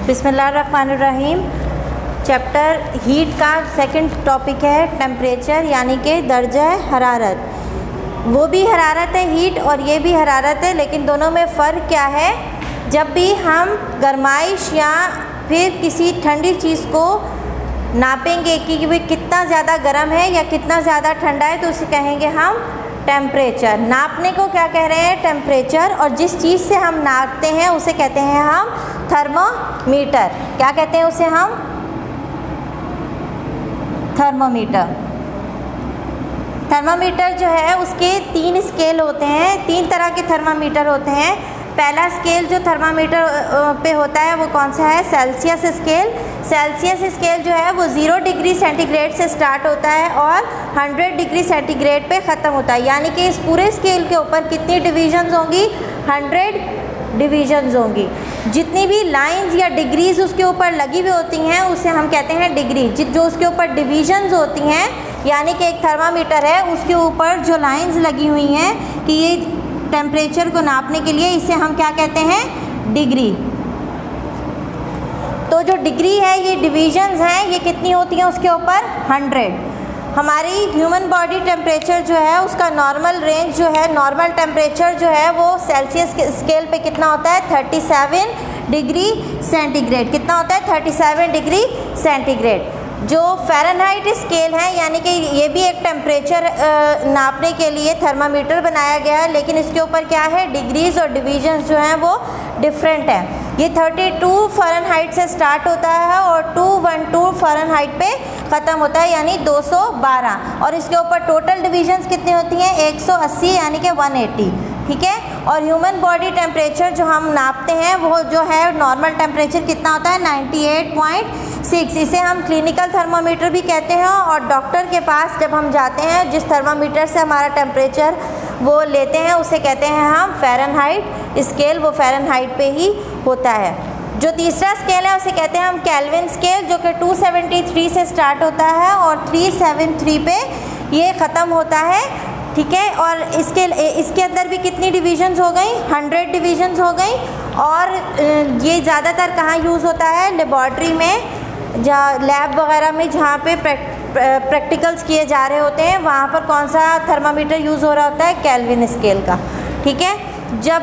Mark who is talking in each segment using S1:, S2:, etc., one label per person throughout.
S1: बिस्मिल्लाहिर्रहमानिर्रहीम। Chapter heat का second topic है टेम्परेचर यानी कि दर्जा हरारत। वो भी हरारत है हीट और ये भी हरारत है, लेकिन दोनों में फ़र्क क्या है। जब भी हम गर्माइश या फिर किसी ठंडी चीज़ को नापेंगे कि वे कितना ज़्यादा गर्म है या कितना ज़्यादा ठंडा है, तो उसे कहेंगे हम टेम्परेचर। नापने को क्या कह रहे हैं? टेम्परेचर। और जिस चीज़ से हम नापते हैं उसे कहते हैं हम थर्मोमीटर। क्या कहते हैं उसे हम? थर्मोमीटर। थर्मामीटर जो है उसके 3 स्केल होते हैं, 3 तरह के थर्मामीटर होते हैं। पहला स्केल जो थर्मामीटर पे होता है वो कौन सा है? Celsius scale. सेल्सियस स्केल जो है वो 0 डिग्री सेंटीग्रेड से स्टार्ट होता है और 100 डिग्री सेंटीग्रेड पे ख़त्म होता है। यानी कि इस पूरे स्केल के ऊपर कितनी डिवीजन्स होंगी? 100 डिवीजन्स होंगी। जितनी भी लाइंस या डिग्रीज उसके ऊपर लगी हुई होती हैं उसे हम कहते हैं डिग्री। जो उसके ऊपर डिवीजन्स होती हैं, यानी कि एक थर्मामीटर है उसके ऊपर जो लाइंस लगी हुई हैं कि ये टेम्परेचर को नापने के लिए, इसे हम क्या कहते हैं? डिग्री। तो जो डिग्री है, ये डिवीजन्स हैं, ये कितनी होती हैं उसके ऊपर? 100। हमारी ह्यूमन बॉडी टेम्परेचर जो है उसका नॉर्मल रेंज जो है, नॉर्मल टेम्परेचर जो है वो सेल्सियस के स्केल पे कितना होता है? 37 डिग्री सेंटीग्रेड। कितना होता है? 37 डिग्री सेंटीग्रेड। जो फ़ारेनहाइट स्केल है, यानी कि ये भी एक टेम्परेचर नापने के लिए थर्मामीटर बनाया गया है, लेकिन इसके ऊपर क्या है? डिग्रीज़ और डिवीजन्स जो हैं वो डिफरेंट है। ये 32 फ़ारेनहाइट से स्टार्ट होता है और 212 फ़ारेनहाइट पे ख़त्म होता है, यानी 212। और इसके ऊपर टोटल डिवीजन्स कितनी होती हैं? 180, यानी कि 180। ठीक है। और ह्यूमन बॉडी टेम्परेचर जो हम नापते हैं वो जो है नॉर्मल टेम्परेचर कितना होता है? 98.6। इसे हम क्लिनिकल थर्मामीटर भी कहते हैं। और डॉक्टर के पास जब हम जाते हैं, जिस थर्मामीटर से हमारा टेम्परेचर वो लेते हैं उसे कहते हैं हम फ़ारेनहाइट स्केल। वो फ़ारेनहाइट पे ही होता है। जो तीसरा स्केल है उसे कहते हैं हम केल्विन स्केल, जो कि 273 से स्टार्ट होता है और 373 पे ये ख़त्म होता है। ठीक है। और इसके अंदर भी कितनी डिवीजन्स हो गई? 100 डिवीजन्स हो गई। और ये ज़्यादातर कहाँ यूज़ होता है? लेबॉर्ट्री में, जहाँ लैब वगैरह में जहाँ पे प्रैक्टिकल्स किए जा रहे होते हैं, वहाँ पर कौन सा थर्मामीटर यूज़ हो रहा होता है? केल्विन स्केल का। ठीक है। जब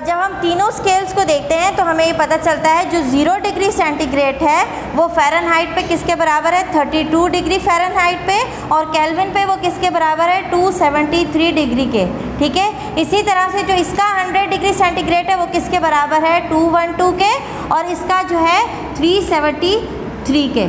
S1: हम तीनों स्केल्स को देखते हैं तो हमें ये पता चलता है जो 0 डिग्री सेंटीग्रेड है वो फ़ारेनहाइट पे किसके बराबर है? 32 डिग्री फ़ारेनहाइट पे। और केल्विन पे वो किसके बराबर है? 273 डिग्री के। ठीक है। इसी तरह से जो इसका 100 डिग्री सेंटीग्रेड है वो किसके बराबर है? 212 के। और इसका जो है 373 के।